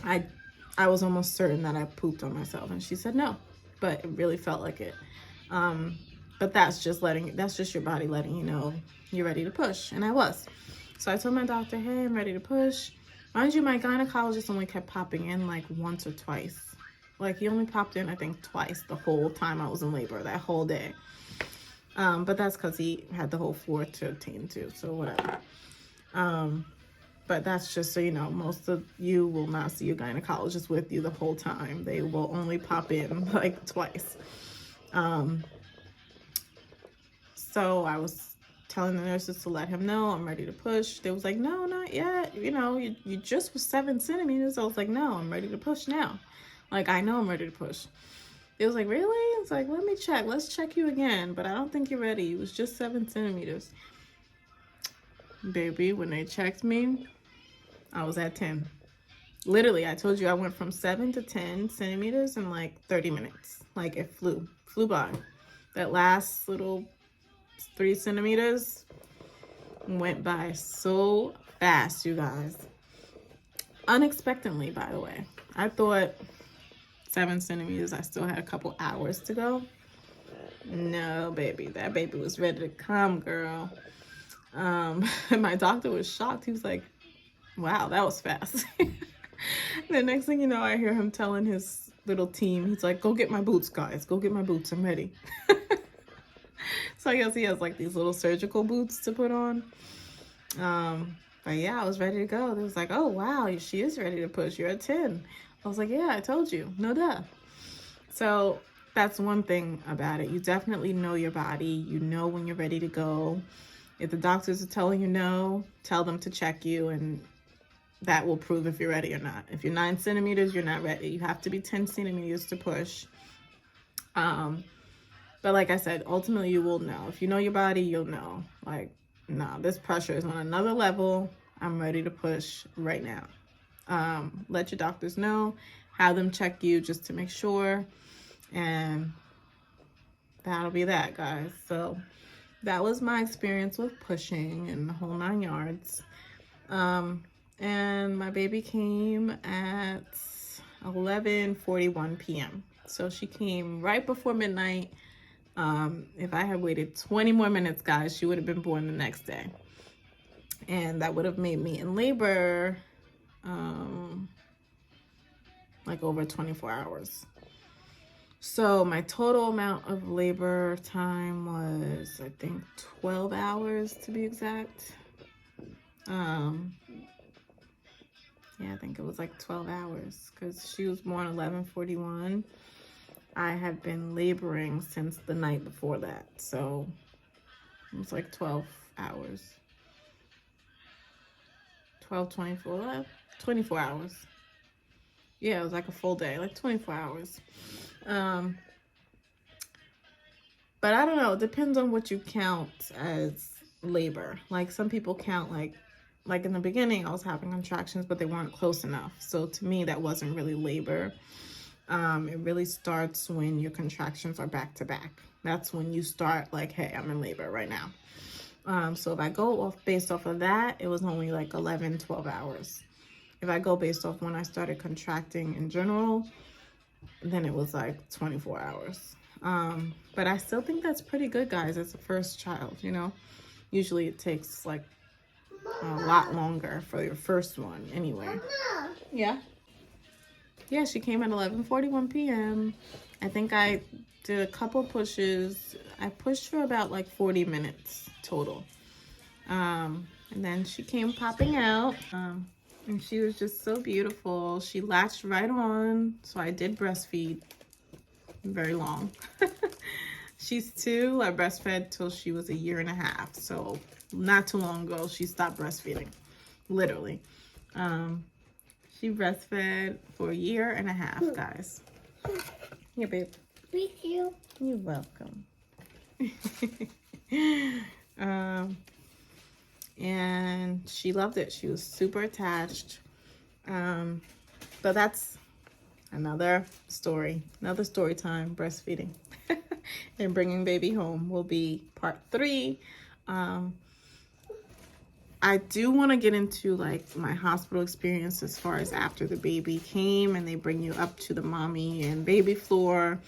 S1: I was almost certain that I pooped on myself, and she said no, but it really felt like it. But that's just your body letting you know you're ready to push, and I was. So I told my doctor, hey, I'm ready to push. Mind you, my gynecologist only kept popping in like once or twice. Like, he only popped in, I think, twice the whole time I was in labor, that whole day. But that's because he had the whole floor to attend to, so whatever. But that's just so you know, most of you will not see your gynecologist with you the whole time. They will only pop in like twice. So I was telling the nurses to let him know I'm ready to push. They was like, no, not yet. You know, you just was 7 centimeters. I was like, no, I'm ready to push now. Like, I know I'm ready to push. It was like, really? It's like, let me check. Let's check you again. But I don't think you're ready. It was just 7 centimeters. Baby, when they checked me, I was at 10. Literally, I told you I went from 7 to 10 centimeters in like 30 minutes. Like, it flew by. That last little 3 centimeters went by so fast, you guys. Unexpectedly, by the way. I thought 7 centimeters, I still had a couple hours to go. No, baby. That baby was ready to come, girl. My doctor was shocked. He was like, wow, that was fast. The next thing you know, I hear him telling his little team, he's like, go get my boots, guys. Go get my boots. I'm ready. So I guess he has like these little surgical boots to put on. But yeah, I was ready to go. They was like, oh, wow, she is ready to push. You're at 10. I was like, yeah, I told you. No duh. So that's one thing about it. You definitely know your body. You know when you're ready to go. If the doctors are telling you no, tell them to check you, and that will prove if you're ready or not. If you're 9 centimeters, you're not ready. You have to be 10 centimeters to push. But like I said, ultimately you will know. If you know your body, you'll know. Like, nah, this pressure is on another level. I'm ready to push right now. Let your doctors know. Have them check you just to make sure. And that'll be that, guys. So that was my experience with pushing and the whole 9 yards. And my baby came at 11:41 p.m. So she came right before midnight. If I had waited 20 more minutes, guys, she would have been born the next day. And that would have made me in labor like over 24 hours. So my total amount of labor time was, I think, 12 hours to be exact. Yeah, I think it was like 12 hours because she was born 11:41. I had been laboring since the night before that. So it was like 12 hours. 12, 24, 24 hours. Yeah, it was like a full day, like 24 hours. But I don't know, it depends on what you count as labor. Like, some people count like in the beginning I was having contractions, but they weren't close enough. So to me, that wasn't really labor. It really starts when your contractions are back to back. That's when you start like, hey, I'm in labor right now. So if I go based off of that, it was only like 11, 12 hours. If I go based off when I started contracting in general, then it was like 24 hours. But I still think that's pretty good, guys. It's a first child, you know. Usually it takes like a lot longer for your first one anyway.
S2: Mama.
S1: Yeah. Yeah, she came at 11:41 p.m. I think I did a couple pushes. I pushed for about like 40 minutes total. And then she came popping out. And she was just so beautiful. She latched right on. So I did breastfeed very long. She's 2. I breastfed till she was 1.5 years. So not too long ago, she stopped breastfeeding. Literally. She breastfed for 1.5 years, guys. Here, babe.
S2: Thank you.
S1: You're welcome. And she loved it. She was super attached. But that's another story time. Breastfeeding and bringing baby home will be part 3. I do want to get into like my hospital experience as far as after the baby came and they bring you up to the mommy and baby floor.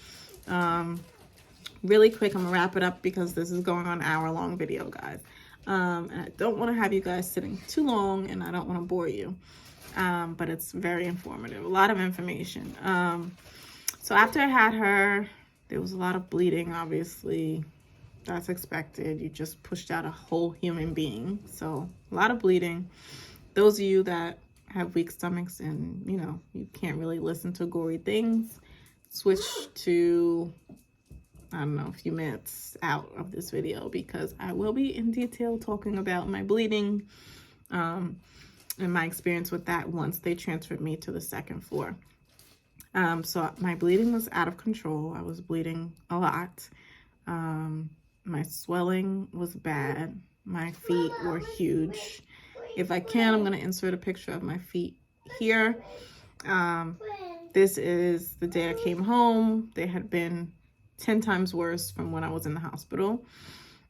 S1: Really quick, I'm gonna wrap it up because this is going on an hour-long video, guys. And I don't want to have you guys sitting too long, and I don't want to bore you. But it's very informative, a lot of information. So after I had her, there was a lot of bleeding, obviously. That's expected. You just pushed out a whole human being. So a lot of bleeding. Those of you that have weak stomachs and, you know, you can't really listen to gory things, switch to, I don't know, a few minutes out of this video because I will be in detail talking about my bleeding and my experience with that once they transferred me to the 2nd floor. So my bleeding was out of control. I was bleeding a lot. My swelling was bad. My feet were huge. If I can, I'm going to insert a picture of my feet here. This is the day I came home. They had been 10 times worse from when I was in the hospital.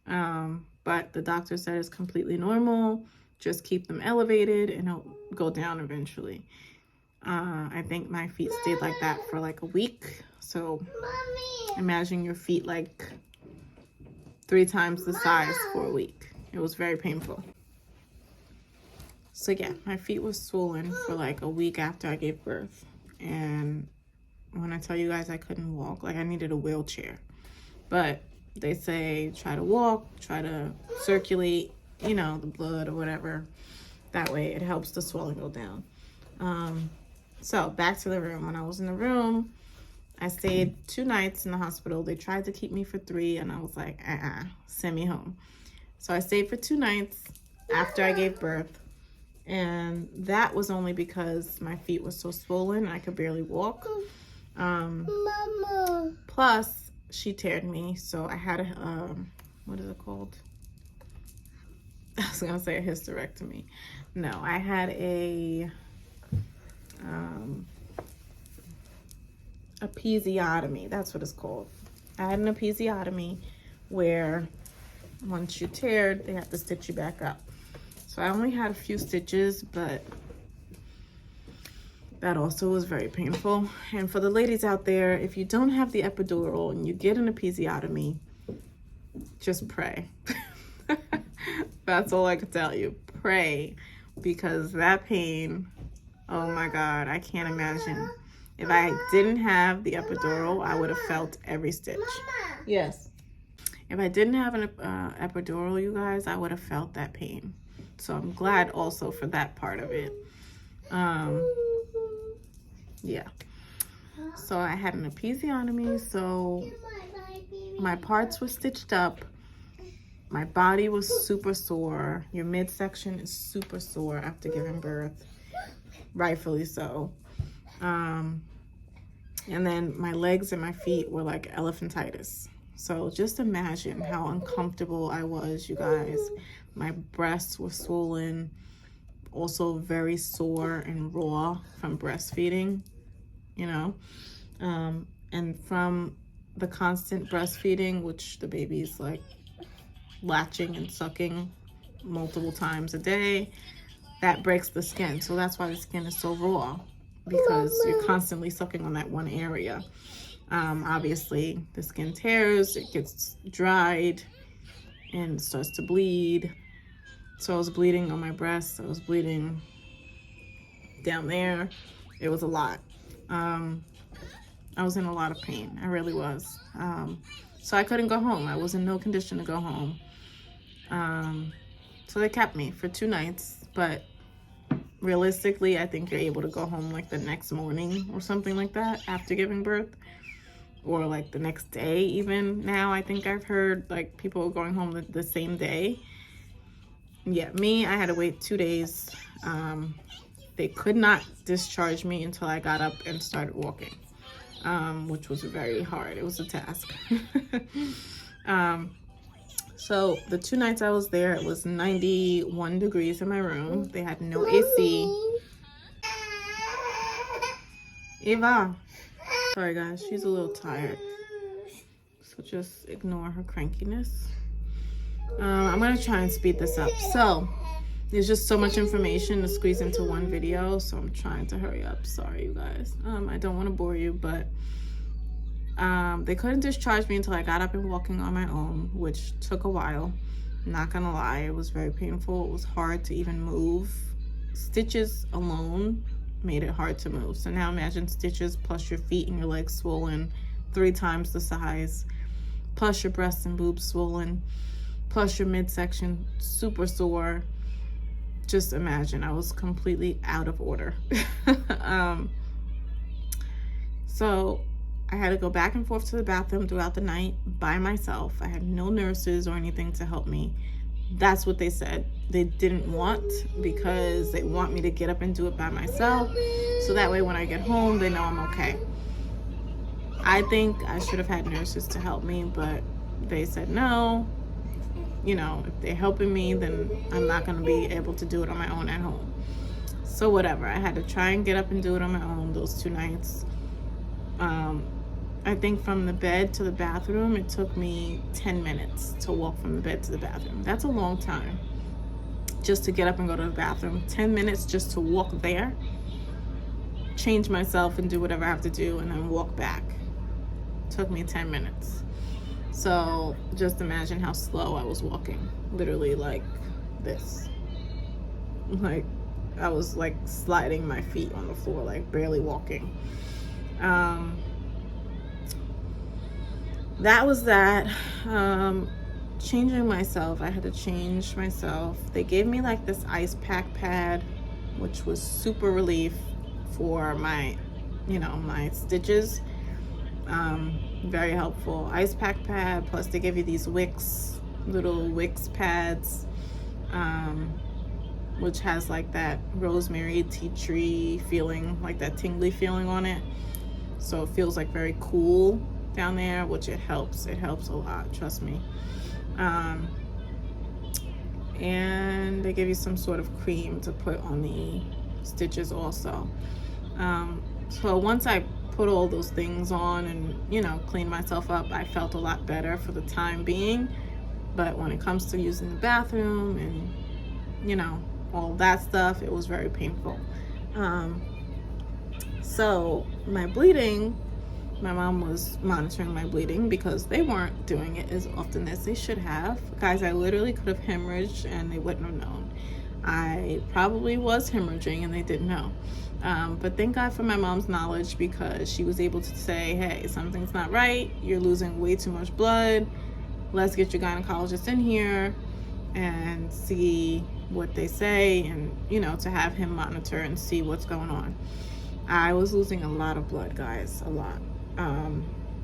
S1: But the doctor said it's completely normal. Just keep them elevated and it'll go down eventually. I think my feet stayed like that for like a week. So imagine your feet like 3 times the size for a week. It was very painful. So yeah, my feet were swollen for like a week after I gave birth. And when I tell you guys I couldn't walk, like I needed a wheelchair. But they say try to walk, try to circulate, you know, the blood or whatever. That way it helps the swelling go down. So back to the room. When I was in the room, I stayed 2 nights in the hospital. They tried to keep me for 3 and I was like, send me home. So I stayed for 2 nights after I gave birth. And that was only because my feet were so swollen I could barely walk. Plus, she teared me. So I had a, what is it called? I was going to say a hysterectomy. No, I had a episiotomy. That's what it's called. I had an episiotomy where once you teared, they have to stitch you back up. So I only had a few stitches, but that also was very painful. And for the ladies out there, if you don't have the epidural and you get an episiotomy, just pray. That's all I could tell you. Pray, because that pain, oh my God, I can't imagine. If I didn't have the epidural, I would have felt every stitch.
S2: Mama.
S1: Yes. If I didn't have an epidural, you guys, I would have felt that pain. So I'm glad also for that part of it. Yeah. So I had an episiotomy, so my parts were stitched up. My body was super sore. Your midsection is super sore after giving birth. Rightfully so. And then my legs and my feet were like elephantitis. So just imagine how uncomfortable I was, you guys. My breasts were swollen, also very sore and raw from breastfeeding, you know. And from the constant breastfeeding, which the baby's like latching and sucking multiple times a day, that breaks the skin. So that's why the skin is so raw, because you're constantly sucking on that one area. Obviously the skin tears, it gets dried and starts to bleed. So I was bleeding on my breasts, I was bleeding down there. It was a lot. I was in a lot of pain, I really was. So I couldn't go home. I was in no condition to go home. So they kept me for 2 nights, but realistically, I think you're able to go home like the next morning or something like that after giving birth, or like the next day even. Now I think I've heard like people going home the same day. Yeah, me, I had to wait 2 days. They could not discharge me until I got up and started walking, which was very hard. It was a task. So the 2 nights I was there, it was 91 degrees in my room. They had no AC. Eva. Sorry guys, she's a little tired. So just ignore her crankiness. I'm gonna try and speed this up. So there's just so much information to squeeze into one video, so I'm trying to hurry up. Sorry you guys. I don't want to bore you, but they couldn't discharge me until I got up and walking on my own, which took a while. Not gonna lie, it was very painful. It was hard to even move. Stitches alone made it hard to move. So now imagine stitches plus your feet and your legs swollen 3 times the size, plus your breasts and boobs swollen, plus your midsection super sore. Just imagine, I was completely out of order. So I had to go back and forth to the bathroom throughout the night by myself. I had no nurses or anything to help me. That's what they said. They didn't want, because they want me to get up and do it by myself. So that way when I get home, they know I'm okay. I think I should have had nurses to help me, but they said no. You know, if they're helping me, then I'm not going to be able to do it on my own at home. So whatever, I had to try and get up and do it on my own those 2 nights. I think from the bed to the bathroom, it took me 10 minutes to walk from the bed to the bathroom. That's a long time just to get up and go to the bathroom. 10 minutes just to walk there, change myself and do whatever I have to do, and then walk back. Took me 10 minutes. So just imagine how slow I was walking. Literally like this. Like I was like sliding my feet on the floor, like barely walking. That was that. Changing myself, I had to change myself. They gave me like this ice pack pad, which was super relief for my, you know, my stitches. Very helpful. Ice pack pad, plus they give you these wicks, little wicks pads, which has like that rosemary tea tree feeling, like that tingly feeling on it. So it feels like very cool down there, which it helps a lot, trust me. And they give you some sort of cream to put on the stitches also. So once I put all those things on and, you know, clean myself up, I felt a lot better for the time being. But when it comes to using the bathroom and, you know, all that stuff, it was very painful. So my bleeding, my mom was monitoring my bleeding because they weren't doing it as often as they should have. Guys, I literally could have hemorrhaged and they wouldn't have known. I probably was hemorrhaging and they didn't know. But thank God for my mom's knowledge, because she was able to say, hey, something's not right. You're losing way too much blood. Let's get your gynecologist in here and see what they say, and, you know, to have him monitor and see what's going on. I was losing a lot of blood, guys, a lot.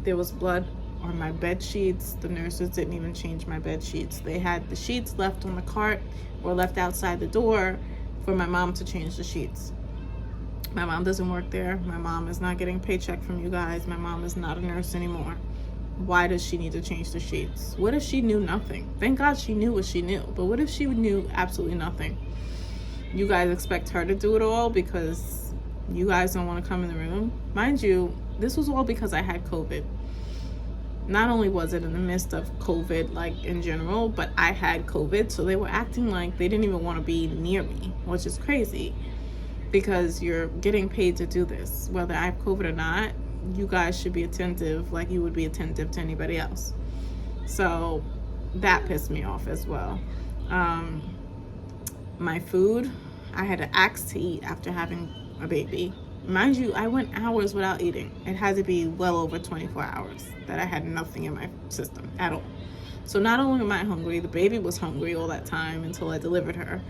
S1: There was blood on my bed sheets. The nurses didn't even change my bed sheets. They had the sheets left on the cart or left outside the door for my mom to change the sheets. My mom doesn't work there. My mom is not getting a paycheck from you guys. My mom is not a nurse anymore. Why does she need to change the sheets? What if she knew nothing? Thank God she knew what she knew, but what if she knew absolutely nothing? You guys expect her to do it all because you guys don't want to come in the room? Mind you, this was all because I had COVID. Not only was it in the midst of COVID, like in general, but I had COVID, so they were acting like they didn't even want to be near me, which is crazy because you're getting paid to do this. Whether I have COVID or not, you guys should be attentive like you would be attentive to anybody else. So that pissed me off as well. My food, I had to ask to eat after having a baby. Mind you, I went hours without eating. It had to be well over 24 hours that I had nothing in my system at all. So not only am I hungry, the baby was hungry all that time until I delivered her.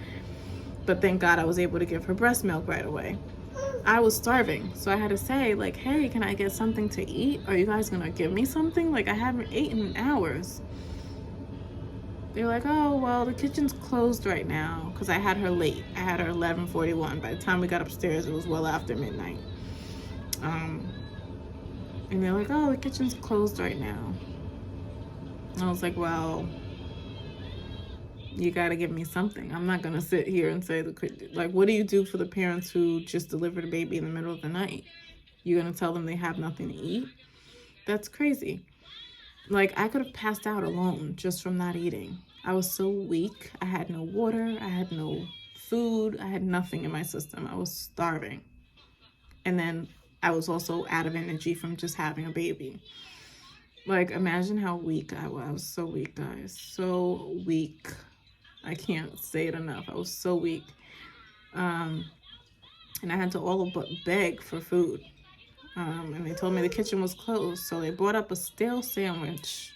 S1: But thank God I was able to give her breast milk right away. I was starving, so I had to say, like, hey, can I get something to eat? Are you guys gonna give me something? Like, I haven't eaten in hours. They're like, oh, well, the kitchen's closed right now, because I had her late. I had her 11:41. By the time we got upstairs, it was well after midnight. And they're like, oh, the kitchen's closed right now. I was like, well, you got to give me something. I'm not going to sit here and say, like, what do you do for the parents who just delivered a baby in the middle of the night? You're going to tell them they have nothing to eat? That's crazy. Like, I could have passed out alone just from not eating. I was so weak. I had no water. I had no food. I had nothing in my system. I was starving. And then I was also out of energy from just having a baby. Like, imagine how weak I was. I was so weak, guys. So weak. I can't say it enough. I was so weak. And I had to all but beg for food. And they told me the kitchen was closed. So they brought up a stale sandwich.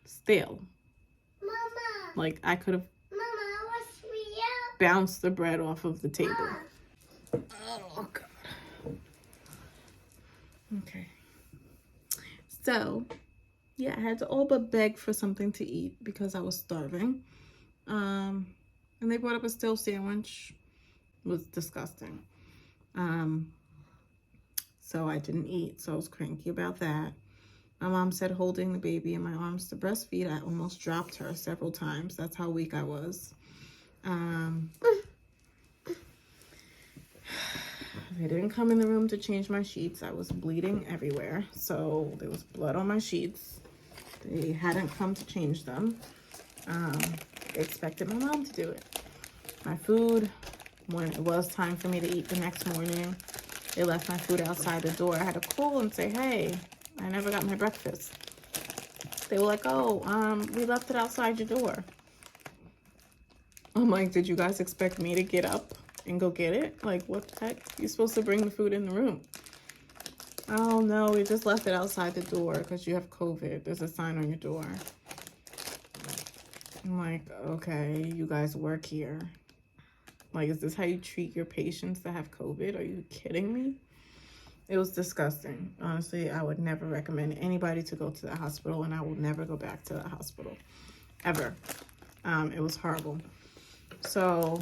S1: Stale.
S2: Mama.
S1: Like, I could have
S2: Mama, what's me up?
S1: bounced the bread off of the table. Oh, God. Okay. So, yeah, I had to all but beg for something to eat because I was starving. And they brought up a stale sandwich. It was disgusting. So I didn't eat, so I was cranky about that. My mom said holding the baby in my arms to breastfeed, I almost dropped her several times. That's how weak I was. They didn't come in the room to change my sheets. I was bleeding everywhere, so there was blood on my sheets. They hadn't come to change them. They expected my mom to do it. My food, when it was time for me to eat the next morning, they left my food outside the door. I had to call and say, hey, I never got my breakfast. They were like, oh, we left it outside your door. I'm like, did you guys expect me to get up and go get it? Like, what the heck? You're supposed to bring the food in the room. Oh, no, we just left it outside the door because you have COVID. There's a sign on your door. I'm like, okay, you guys work here. Like, is this how you treat your patients that have COVID? Are you kidding me? It was disgusting. Honestly, I would never recommend anybody to go to the hospital, and I will never go back to the hospital, ever. It was horrible. So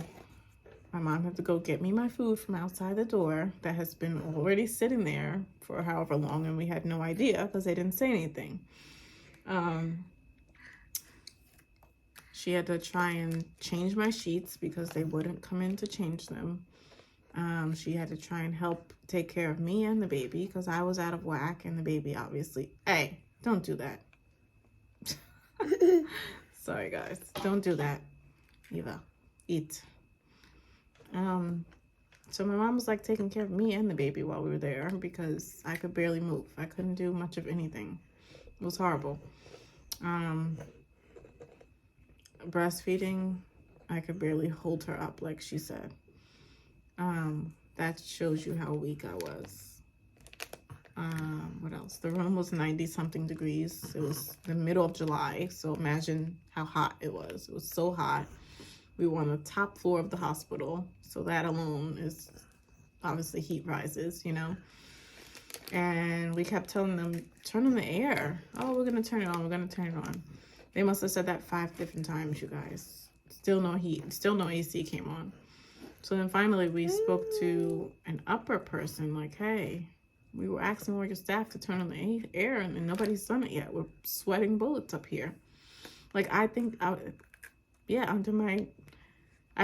S1: my mom had to go get me my food from outside the door that has been already sitting there for however long, and we had no idea because they didn't say anything. She had to try and change my sheets because they wouldn't come in to change them. She had to try and help take care of me and the baby because I was out of whack, and the baby obviously, hey, don't do that. Sorry guys, don't do that. Eva, eat. So my mom was like taking care of me and the baby while we were there because I could barely move. I couldn't do much of anything. It was horrible. Breastfeeding, I could barely hold her up, like she said. That shows you how weak I was. What else? The room was 90 something degrees. It was the middle of July, so imagine how hot it was. It was so hot. We were on the top floor of the hospital, so that alone is obviously heat rises, you know. And we kept telling them, turn on the air. Oh, we're gonna turn it on, we're gonna turn it on. They must have said that 5 different times, you guys. Still no heat, still no AC came on. So then finally we spoke to an upper person, like, hey, we were asking all your staff to turn on the air and nobody's done it yet. We're sweating bullets up here. Like, I think, I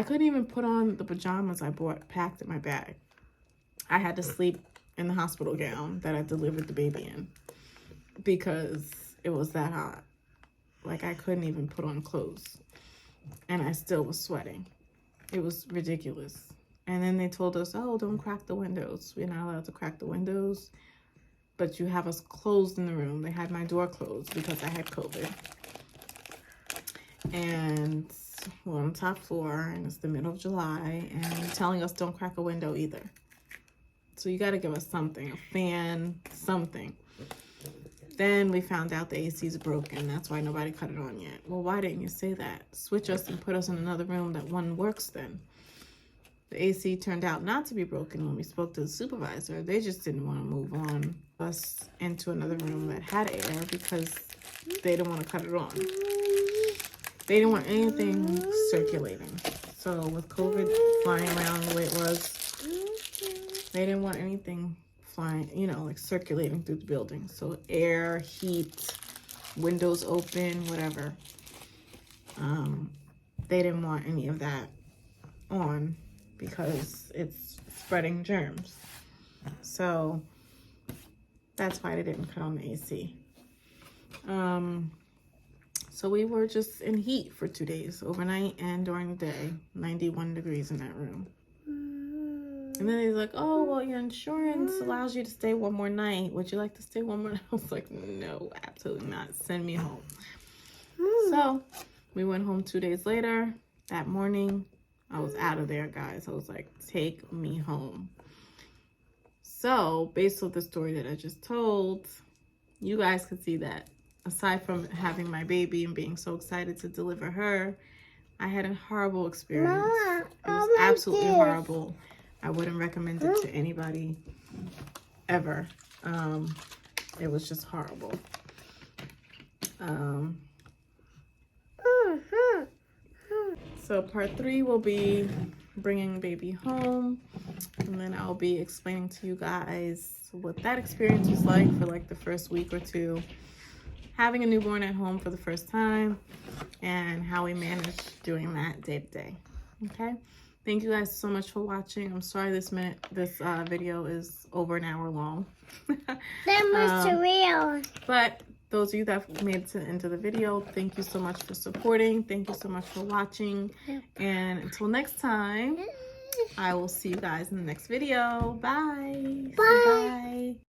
S1: couldn't even put on the pajamas I packed in my bag. I had to sleep in the hospital gown that I delivered the baby in because it was that hot. Like, I couldn't even put on clothes and I still was sweating. It was ridiculous. And then they told us, oh, don't crack the windows. We're not allowed to crack the windows, but you have us closed in the room. They had my door closed because I had COVID. And we're on the top floor and it's the middle of July and telling us don't crack a window either. So you got to give us something, a fan, something. Then we found out the AC is broken. That's why nobody cut it on yet. Well, why didn't you say that? Switch us and put us in another room that one works then. The AC turned out not to be broken when we spoke to the supervisor. They just didn't want to move on us into another room that had air because they didn't want to cut it on. They didn't want anything circulating. So with COVID flying around the way it was, they didn't want anything flying, you know, like circulating through the building. So air, heat, windows open, whatever. They didn't want any of that on because it's spreading germs. So that's why they didn't cut on the AC. So we were just in heat for 2 days, overnight and during the day, 91 degrees in that room. And then he's like, oh, well, your insurance allows you to stay one more night. Would you like to stay one more night? I was like, no, absolutely not. Send me home. So we went home 2 days later. That morning, I was out of there, guys. I was like, take me home. So based on the story that I just told, you guys could see that aside from having my baby and being so excited to deliver her, I had a horrible experience.
S2: Mama,
S1: It was absolutely horrible. I wouldn't recommend it to anybody ever. It was just horrible. So part 3 will be bringing baby home, and then I'll be explaining to you guys what that experience was like for like the first week or 2, having a newborn at home for the first time, and how we managed doing that day to day. Okay, thank you guys so much for watching. I'm sorry this video is over an hour long.
S2: That was surreal.
S1: But those of you that made it to the end of the video, thank you so much for supporting. Thank you so much for watching. And until next time, I will see you guys in the next video. Bye.
S2: Bye.
S1: Bye.